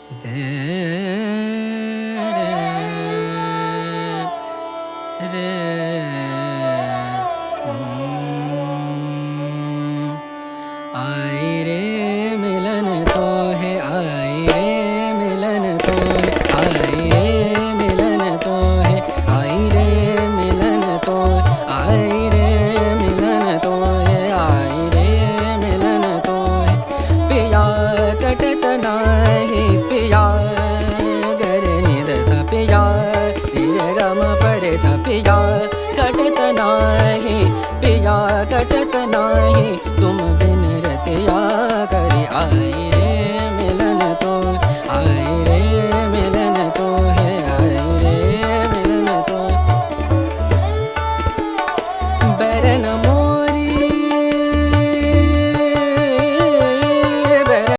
दे रे आई रे मिलन तो है, आई रे मिलन तो है, आई रे मिलन तो है, आई रे मिलन तो है, आई रे मिलन तो है, आई रे मिलन तो है। पिया कटत नाही पिया गर निद स पिया रे गम परे स पिया कटत नाही पिया कटत नाही तुम बिन रतिया करी आई।